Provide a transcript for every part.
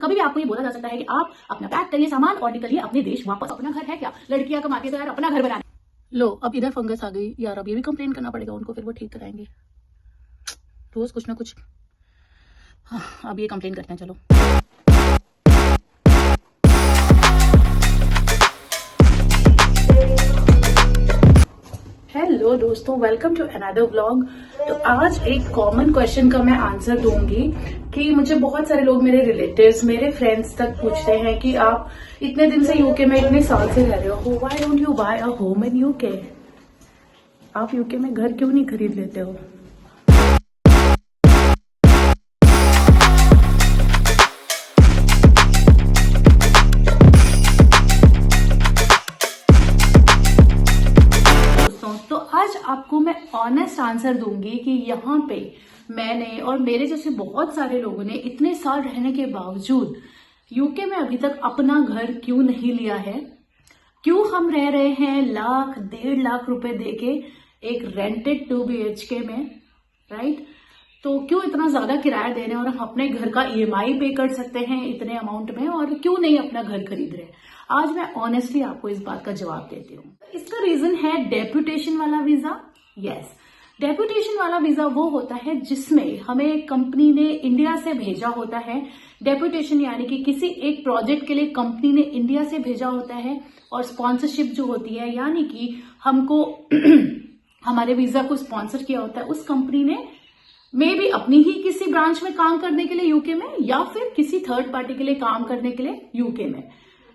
कभी भी आपको ये बोला जा सकता है कि आप अपना पैक करिए सामान और निकलिए अपने देश वापस। अपना घर है क्या? लड़कियां कमाती है तो यार अपना घर बनाने। लो अब इधर फंगस आ गई यार, अब ये भी कंप्लेन करना पड़ेगा उनको, फिर वो ठीक कराएंगे रोज कुछ ना कुछ। हाँ, अब ये कंप्लेन करते हैं चलो। हेलो दोस्तों, वेलकम टू अनदर व्लॉग। तो आज एक कॉमन क्वेश्चन का मैं आंसर दूंगी कि मुझे बहुत सारे लोग, मेरे रिलेटिव्स, मेरे फ्रेंड्स तक पूछते हैं कि आप इतने दिन से यूके में, इतने साल से रह रहे हो, why don't you buy a home in UK? आप यूके में घर क्यों नहीं खरीद लेते हो? तो आज आपको मैं ऑनेस्ट आंसर दूंगी कि यहाँ पे मैंने और मेरे जैसे बहुत सारे लोगों ने इतने साल रहने के बावजूद यूके में अभी तक अपना घर क्यों नहीं लिया है। क्यों हम रह रहे हैं लाख 1.5 लाख रुपए देके एक रेंटेड 2 BHK में, राइट? तो क्यों इतना ज्यादा किराया दे रहे हैं और हम अपने घर का EMI पे कर सकते हैं इतने अमाउंट में, और क्यों नहीं अपना घर खरीद रहे? आज मैं ऑनेस्टली आपको इस बात का जवाब देती हूँ। इसका रीजन है डेप्यूटेशन वाला वीजा। यस, डेप्यूटेशन वाला वीजा वो होता है जिसमें हमें कंपनी ने इंडिया से भेजा होता है। डेप्यूटेशन यानी कि किसी एक प्रोजेक्ट के लिए कंपनी ने इंडिया से भेजा होता है, और स्पॉन्सरशिप जो होती है यानी कि हमको हमारे वीजा को स्पॉन्सर किया होता है उस कंपनी ने, मे बी अपनी ही किसी ब्रांच में काम करने के लिए यूके में, या फिर किसी थर्ड पार्टी के लिए काम करने के लिए यूके में।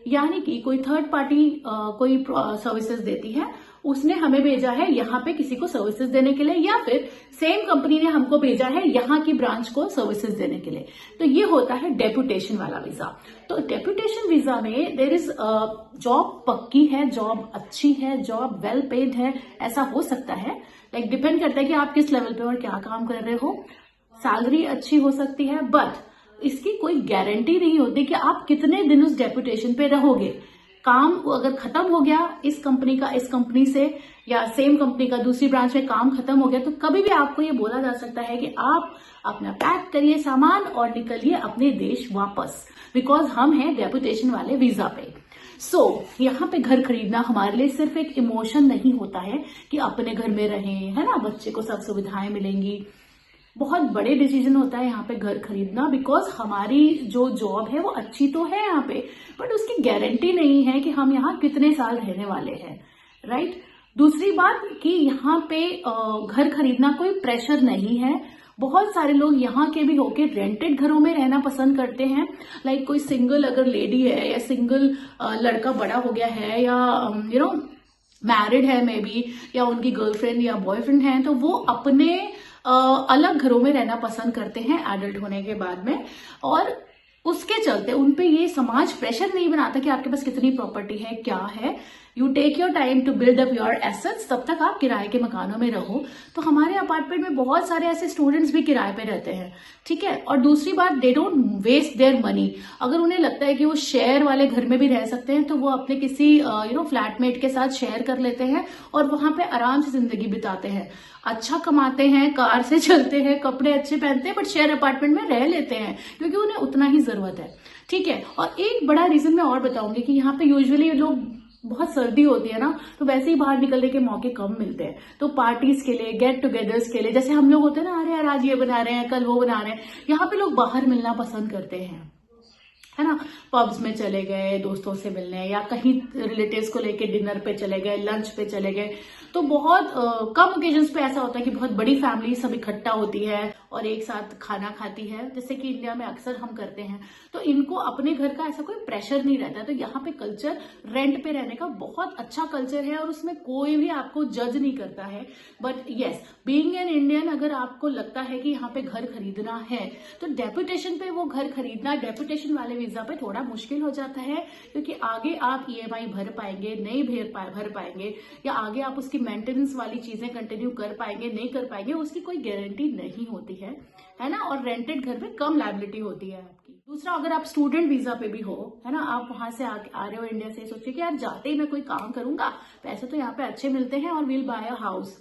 यानी कि कोई थर्ड पार्टी कोई सर्विसेज देती है, उसने हमें भेजा है यहाँ पे किसी को सर्विसेज देने के लिए, या फिर सेम कंपनी ने हमको भेजा है यहाँ की ब्रांच को सर्विसेज देने के लिए। तो ये होता है डेप्यूटेशन वाला वीजा। तो डेप्यूटेशन वीजा में देयर इज जॉब पक्की है, जॉब अच्छी है, जॉब वेल पेड है, ऐसा हो सकता है। लाइक डिपेंड करता है कि आप किस लेवल पे और क्या काम कर रहे हो। सैलरी अच्छी हो सकती है, बट इसकी कोई गारंटी नहीं होती कि आप कितने दिन उस डेप्यूटेशन पे रहोगे। काम अगर खत्म हो गया इस कंपनी का इस कंपनी से, या सेम कंपनी का दूसरी ब्रांच में काम खत्म हो गया, तो कभी भी आपको ये बोला जा सकता है कि आप अपना पैक करिए सामान और निकलिए अपने देश वापस, बिकॉज हम हैं डेप्यूटेशन वाले वीजा पे। यहाँ पे घर खरीदना हमारे लिए सिर्फ एक इमोशन नहीं होता है कि अपने घर में रहें, है ना, बच्चे को सब सुविधाएं मिलेंगी। बहुत बड़े डिसीजन होता है यहाँ पे घर खरीदना, बिकॉज हमारी जो जॉब है वो अच्छी तो है यहाँ पे, बट उसकी गारंटी नहीं है कि हम यहाँ कितने साल रहने वाले हैं, राइट? दूसरी बात कि यहाँ पे घर खरीदना कोई प्रेशर नहीं है। बहुत सारे लोग यहाँ के भी होके रेंटेड घरों में रहना पसंद करते हैं। लाइक कोई सिंगल अगर लेडी है, या सिंगल लड़का बड़ा हो गया है, या मैरिड है मे बी, या उनकी गर्लफ्रेंड या बॉयफ्रेंड है, तो वो अपने अलग घरों में रहना पसंद करते हैं एडल्ट होने के बाद में। और उसके चलते उनपे ये समाज प्रेशर नहीं बनाता कि आपके पास कितनी प्रॉपर्टी है, क्या है। You take your time to build up your assets, तब तक आप किराए के मकानों में रहो। तो हमारे अपार्टमेंट में बहुत सारे ऐसे स्टूडेंट्स भी किराए पे रहते हैं, ठीक है। और दूसरी बात, they don't waste their money. अगर उन्हें लगता है कि वो शेयर वाले घर में भी रह सकते हैं, तो वो अपने किसी फ्लैटमेट के साथ शेयर कर लेते हैं और वहां पे आराम से जिंदगी बिताते हैं। अच्छा कमाते हैं, कार से चलते हैं, कपड़े अच्छे पहनते हैं, बट शेयर अपार्टमेंट में रह लेते हैं क्योंकि उन्हें उतना ही जरूरत है, ठीक है। और एक बड़ा रीजन मैं और बताऊंगी कि यहाँ पे यूजुअली लोग, बहुत सर्दी होती है ना, तो वैसे ही बाहर निकलने के मौके कम मिलते हैं। तो पार्टीज के लिए, गेट टुगेदर्स के लिए, जैसे हम लोग होते हैं ना, अरे यार आज ये बना रहे हैं, कल वो बना रहे हैं, यहाँ पे लोग बाहर मिलना पसंद करते हैं, है ना। पब्स में चले गए दोस्तों से मिलने, या कहीं रिलेटिव्स को लेके डिनर पे चले गए, लंच पे चले गए। तो बहुत कम ओकेजन्स पे ऐसा होता है कि बहुत बड़ी फैमिली सब इकट्ठा होती है और एक साथ खाना खाती है, जैसे कि इंडिया में अक्सर हम करते हैं। तो इनको अपने घर का ऐसा कोई प्रेशर नहीं रहता है। तो यहाँ पे कल्चर, रेंट पे रहने का बहुत अच्छा कल्चर है, और उसमें कोई भी आपको जज नहीं करता है। But yes, being an Indian, अगर आपको लगता है कि यहाँ पे घर खरीदना है, तो डेप्यूटेशन पे वो घर खरीदना, डेप्यूटेशन वाले वीजा पे थोड़ा मुश्किल हो जाता है, क्योंकि आगे आप EMI भर पाएंगे, नहीं भर पाएंगे, या आगे आप उसकी मेंटेनेंस वाली चीजें कंटिन्यू कर पाएंगे, नहीं कर पाएंगे, उसकी कोई गारंटी नहीं होती है ना। और रेंटेड घर में कम लायबिलिटी होती है आपकी। दूसरा, अगर आप स्टूडेंट वीजा पे भी हो, है ना, आप वहां से आ रहे हो इंडिया से, सोचिए कि यार जाते ही मैं कोई काम करूंगा, पैसे तो यहाँ पे अच्छे मिलते हैं और विल बाय अ हाउस,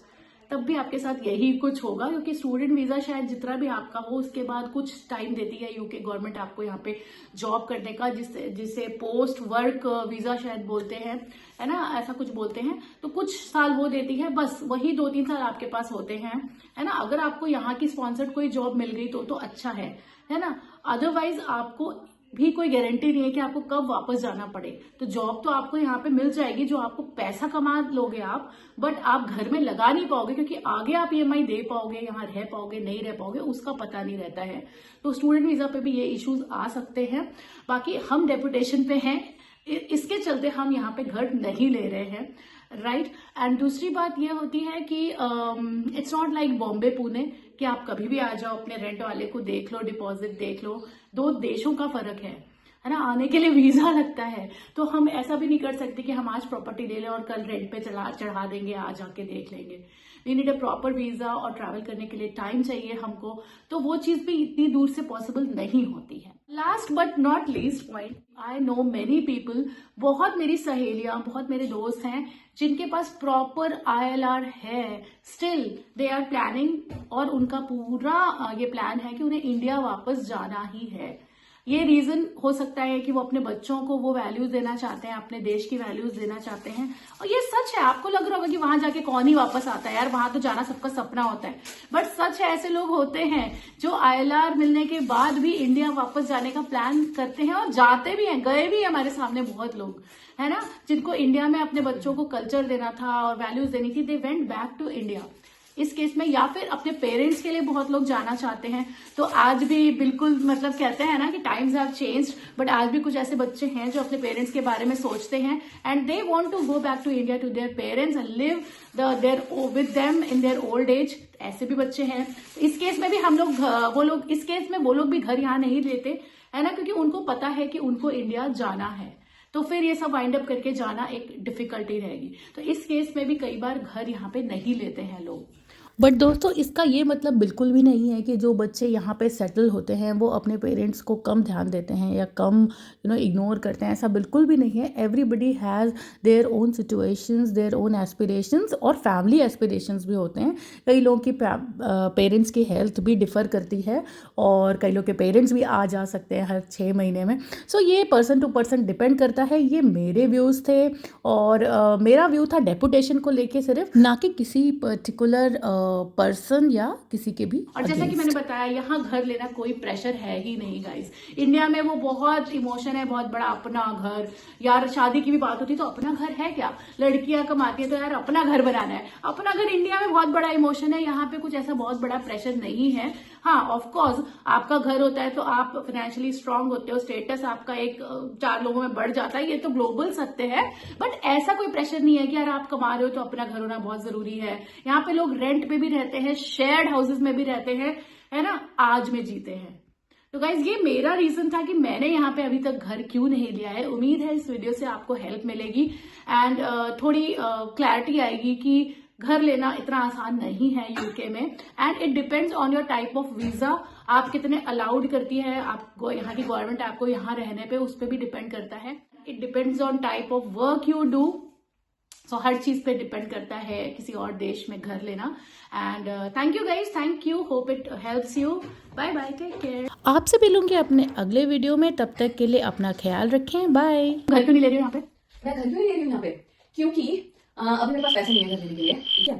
तब भी आपके साथ यही कुछ होगा, क्योंकि स्टूडेंट वीजा शायद जितना भी आपका हो उसके बाद कुछ टाइम देती है यूके गवर्नमेंट आपको यहाँ पे जॉब करने का, जिसे पोस्ट वर्क वीजा शायद बोलते हैं, है ना, ऐसा कुछ बोलते हैं। तो कुछ साल वो देती है, बस वही 2-3 साल आपके पास होते हैं, है ना। अगर आपको यहाँ की स्पॉन्सर्ड कोई जॉब मिल गई तो अच्छा है ना। अदरवाइज आपको भी कोई गारंटी नहीं है कि आपको कब वापस जाना पड़े। तो जॉब तो आपको यहाँ पे मिल जाएगी, जो आपको पैसा कमा लोगे आप, बट आप घर में लगा नहीं पाओगे, क्योंकि आगे आप ईएमआई दे पाओगे, यहाँ रह पाओगे नहीं रह पाओगे, उसका पता नहीं रहता है। तो स्टूडेंट वीजा पे भी ये इश्यूज आ सकते हैं। बाकी हम डेपुटेशन पे हैं, इसके चलते हम यहाँ पे घर नहीं ले रहे हैं, राइट। एंड दूसरी बात ये होती है कि it's not like Bombay Pune कि आप कभी भी आ जाओ, अपने रेंट वाले को देख लो, डिपॉजिट देख लो। 2 देशों का फर्क है ना। आने के लिए वीजा लगता है, तो हम ऐसा भी नहीं कर सकते कि हम आज प्रॉपर्टी ले लें और कल रेंट पे चढ़ा देंगे, आज आके देख लेंगे। We need a proper visa, और ट्रैवल करने के लिए टाइम चाहिए हमको, तो वो चीज भी इतनी दूर से पॉसिबल नहीं होती है। Last but not least point, I know many people, बहुत मेरी सहेलियां, बहुत मेरे दोस्त हैं जिनके पास प्रॉपर ILR है, स्टिल दे आर प्लानिंग, और उनका पूरा ये प्लान है कि उन्हें इंडिया वापस जाना ही है। ये रीजन हो सकता है कि वो अपने बच्चों को वो वैल्यूज देना चाहते हैं, अपने देश की वैल्यूज देना चाहते हैं। और ये सच है, आपको लग रहा होगा कि वहां जाके कौन ही वापस आता है यार, वहां तो जाना सबका सपना होता है, बट सच है, ऐसे लोग होते हैं जो ILR मिलने के बाद भी इंडिया वापस जाने का प्लान करते हैं और जाते भी हैं, गए भी हमारे सामने बहुत लोग, है ना, जिनको इंडिया में अपने बच्चों को कल्चर देना था और वैल्यूज देनी थी, they went back to India इस केस में, या फिर अपने पेरेंट्स के लिए बहुत लोग जाना चाहते हैं। तो आज भी बिल्कुल मतलब कहते हैं ना कि टाइम्स हैव चेंज्ड, बट आज भी कुछ ऐसे बच्चे हैं जो अपने पेरेंट्स के बारे में सोचते हैं, and they want to go back to India to their parents and live there with them in their old age. ऐसे भी बच्चे हैं। इस केस में भी हम लोग इस केस में वो लोग भी घर यहाँ नहीं लेते, है ना, क्योंकि उनको पता है कि उनको इंडिया जाना है, तो फिर ये सब वाइंड अप करके जाना एक डिफिकल्टी रहेगी। तो इस केस में भी कई बार घर यहाँ पे नहीं लेते हैं लोग। बट दोस्तों, इसका ये मतलब बिल्कुल भी नहीं है कि जो बच्चे यहाँ पे सेटल होते हैं वो अपने पेरेंट्स को कम ध्यान देते हैं या कम इग्नोर करते हैं, ऐसा बिल्कुल भी नहीं है। Everybody has their own situations, their own aspirations, और फैमिली एस्पिरेशंस भी होते हैं। कई लोगों की पेरेंट्स की हेल्थ भी डिफ़र करती है, और कई लोग के पेरेंट्स भी आ जा सकते हैं हर 6 महीने में। सो ये पर्सन टू पर्सन डिपेंड करता है। ये मेरे व्यूज़ थे, और मेरा व्यू था डेपुटेशन को लेके सिर्फ, ना कि किसी पर्टिकुलर पर्सन या किसी के भी। और जैसा कि मैंने बताया, यहाँ घर लेना कोई प्रेशर है ही नहीं गाइस। इंडिया में वो बहुत इमोशन है, बहुत बड़ा अपना घर, यार शादी की भी बात होती है तो अपना घर है क्या, लड़कियां कमाती है तो यार अपना घर बनाना है, अपना घर इंडिया में बहुत बड़ा इमोशन है। यहाँ पे कुछ ऐसा बहुत बड़ा प्रेशर नहीं है। हाँ, ऑफ कोर्स आपका घर होता है तो आप फाइनेंशियली स्ट्रांग होते हो, स्टेटस आपका एक 4 लोगों में बढ़ जाता है, ये तो ग्लोबल सत्य है। बट ऐसा कोई प्रेशर नहीं है कि यार आप कमा रहे हो तो अपना घर होना बहुत जरूरी है। यहाँ पे लोग रेंट पे भी रहते हैं, शेयर्ड हाउसेस में भी रहते हैं, है ना, आज में जीते हैं। तो गाइज ये मेरा रीजन था कि मैंने यहाँ पे अभी तक घर क्यों नहीं लिया है। उम्मीद है इस वीडियो से आपको हेल्प मिलेगी एंड थोड़ी क्लैरिटी आएगी कि घर लेना इतना आसान नहीं है यूके में, and it depends on your type of visa, आप कितने अलाउड करती है आपको यहाँ की गवर्नमेंट आपको यहाँ रहने पे, उस पर भी डिपेंड करता है। It depends on type of work you do, so हर चीज पे डिपेंड करता है किसी और देश में घर लेना। And thank you guys, thank you, hope it helps you. Bye bye, take care. आपसे मिलूंगी अपने अगले वीडियो में, तब तक के लिए अपना ख्याल रखें। बाय। घर क्यों नहीं ले रही हूँ यहाँ पे? मैं घर क्यों नहीं ले रही हूँ यहाँ पे? क्योंकि अभी मेरे पास पैसे नहीं है घर लेने के लिए, ठीक है।